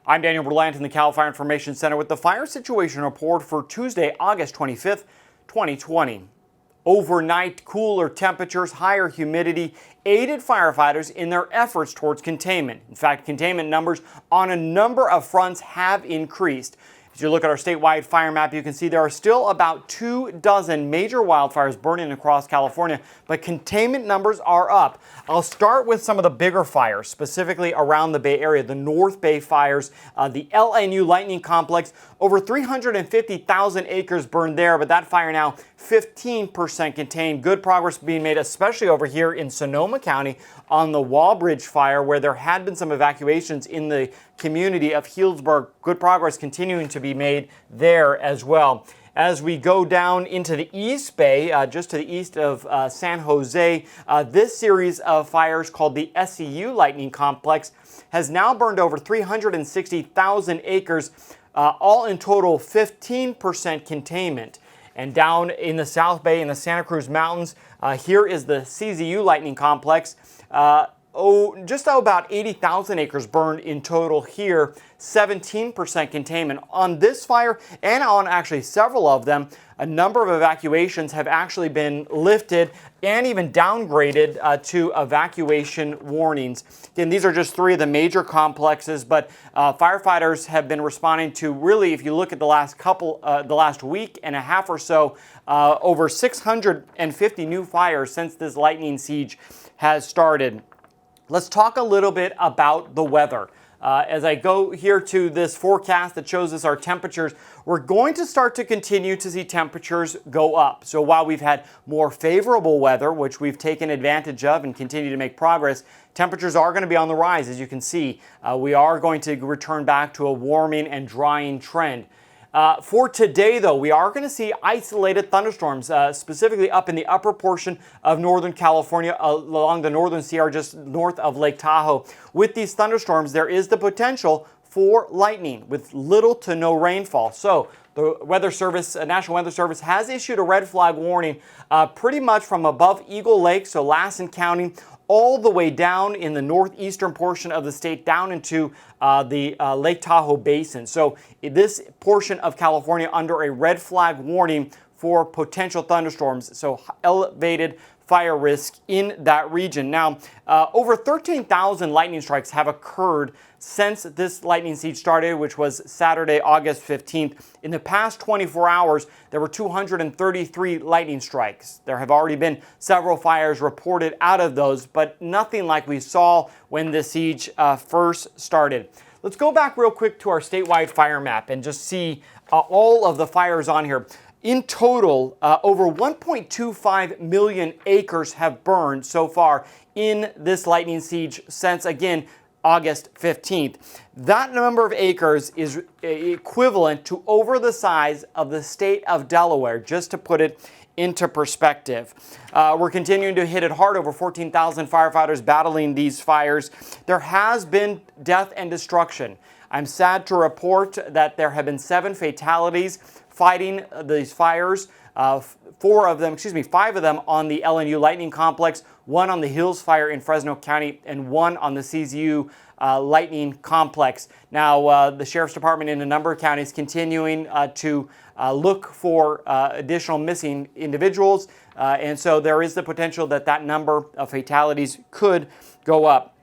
I'm Daniel Berlant in the Cal Fire Information Center with the fire situation report for Tuesday, August 25th, 2020. Overnight cooler temperatures, higher humidity aided firefighters in their efforts towards containment. In fact, containment numbers on a number of fronts have increased. As you look at our statewide fire map, you can see there are still about 24 major wildfires burning across California, but containment numbers are up. I'll start with some of the bigger fires, specifically around the Bay Area, the North Bay fires, the LNU lightning complex. Over 350,000 acres burned there, but that fire now 15% contained. Good progress being made, especially over here in Sonoma County on the Wallbridge fire, where there had been some evacuations in the community of Healdsburg. Good progress continuing to be made there as well. As we go down into the East Bay, just to the east of San Jose, this series of fires called the SCU Lightning Complex has now burned over 360,000 acres, all in total 15% containment. And down in the South Bay in the Santa Cruz Mountains, here is the CZU Lightning Complex. Just about 80,000 acres burned in total here, 17% containment. On this fire, and on actually several of them, a number of evacuations have actually been lifted and even downgraded to evacuation warnings. Again, these are just three of the major complexes, but firefighters have been responding to, really, if you look at the last week and a half or so, over 650 new fires since this lightning siege has started. Let's talk a little bit about the weather. As I go here to this forecast that shows us our temperatures, we're going to start to continue to see temperatures go up. So while we've had more favorable weather, which we've taken advantage of and continue to make progress, temperatures are going to be on the rise. As you can see, we are going to return back to a warming and drying trend. For today, though, we are going to see isolated thunderstorms, specifically up in the upper portion of Northern California along the Northern Sierra, just north of Lake Tahoe. With these thunderstorms, there is the potential for lightning with little to no rainfall. So the Weather Service, National Weather Service, has issued a red flag warning pretty much from above Eagle Lake, so Lassen County, all the way down in the northeastern portion of the state, down into the Lake Tahoe Basin. So this portion of California under a red flag warning for potential thunderstorms, so elevated fire risk in that region. Now, over 13,000 lightning strikes have occurred since this lightning siege started, which was Saturday, August 15th. In the past 24 hours, there were 233 lightning strikes. There have already been several fires reported out of those, but nothing like we saw when the siege first started. Let's go back real quick to our statewide fire map and just see all of the fires on here. In total, over 1.25 million acres have burned so far in this lightning siege since, again, August 15th. That number of acres is equivalent to over the size of the state of Delaware, just to put it into perspective. We're continuing to hit it hard. Over 14,000 firefighters battling these fires. There has been death and destruction. I'm sad to report that there have been 7 fatalities fighting these fires. 5 of them on the LNU Lightning Complex, 1 on the Hills Fire in Fresno County, and 1 on the CZU Lightning Complex. Now, the Sheriff's Department in a number of counties continuing to look for additional missing individuals, and so there is the potential that that number of fatalities could go up.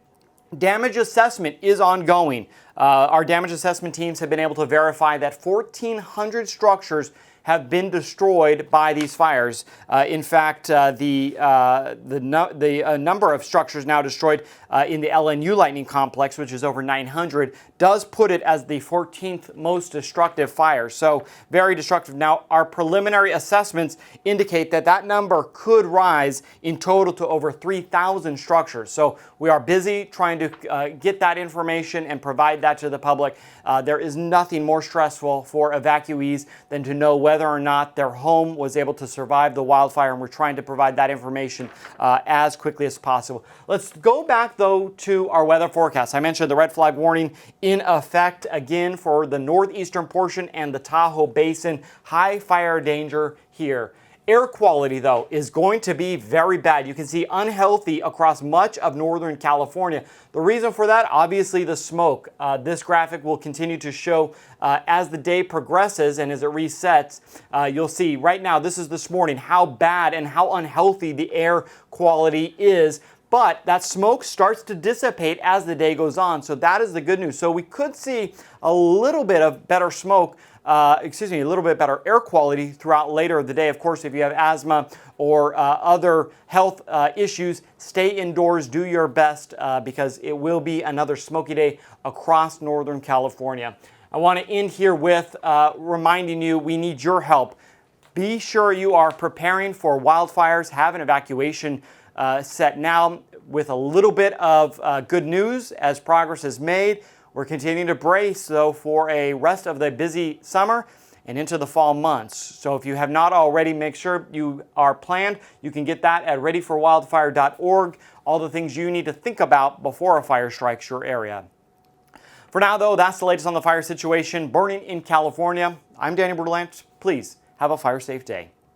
Damage assessment is ongoing. Our damage assessment teams have been able to verify that 1,400 structures have been destroyed by these fires. In fact, the number of structures now destroyed in the LNU Lightning Complex, which is over 900, does put it as the 14th most destructive fire. So very destructive. Now, our preliminary assessments indicate that that number could rise in total to over 3,000 structures. So we are busy trying to get that information and provide that to the public. There is nothing more stressful for evacuees than to know whether or not their home was able to survive the wildfire, and we're trying to provide that information as quickly as possible. Let's go back, though, to our weather forecast. I mentioned the red flag warning in effect again for the northeastern portion and the Tahoe Basin. High fire danger here. Air quality, though, is going to be very bad. You can see unhealthy across much of Northern California. The reason for that, obviously, the smoke. This graphic will continue to show as the day progresses and as it resets. You'll see right now, this is this morning, how bad and how unhealthy the air quality is. But that smoke starts to dissipate as the day goes on. So that is the good news. So we could see a little bit of better smoke, a little bit better air quality throughout later of the day. Of course, if you have asthma or other health issues, stay indoors, do your best because it will be another smoky day across Northern California. I want to end here with reminding you we need your help. Be sure you are preparing for wildfires, have an evacuation set now. With a little bit of good news as progress is made. We're continuing to brace, though, for a rest of the busy summer and into the fall months. So if you have not already, make sure you are planned. You can get that at readyforwildfire.org. All the things you need to think about before a fire strikes your area. For now, though, that's the latest on the fire situation burning in California. I'm Danny Berlant. Please have a fire-safe day.